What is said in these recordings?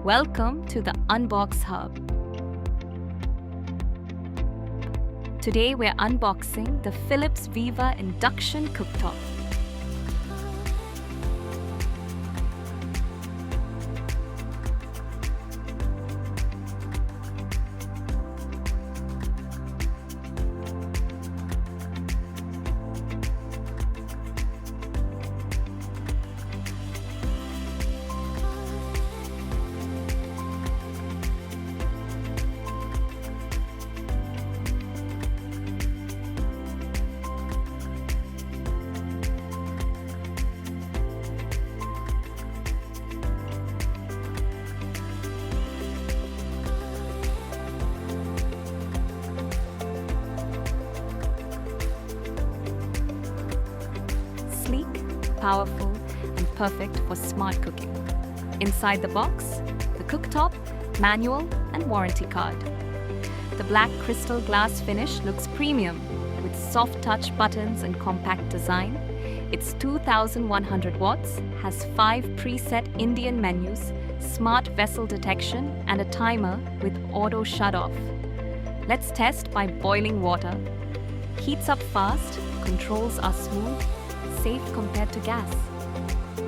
Welcome to the Unbox Hub. Today we're unboxing the Philips Viva Induction Cooktop. Sleek, powerful, and perfect for smart cooking. Inside the box, the cooktop, manual, and warranty card. The black crystal glass finish looks premium with soft touch buttons and compact design. It's 2100 watts, has 5 preset Indian menus, smart vessel detection, and a timer with auto shut-off. Let's test by boiling water. Heats up fast, controls are smooth, safe compared to gas.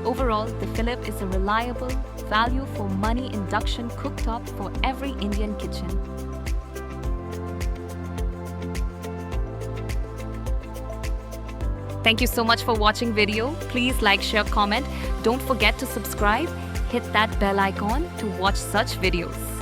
Overall, the Philips is a reliable, value-for-money induction cooktop for every Indian kitchen. Thank you so much for watching video. Please like, share, comment. Don't forget to subscribe. Hit that bell icon to watch such videos.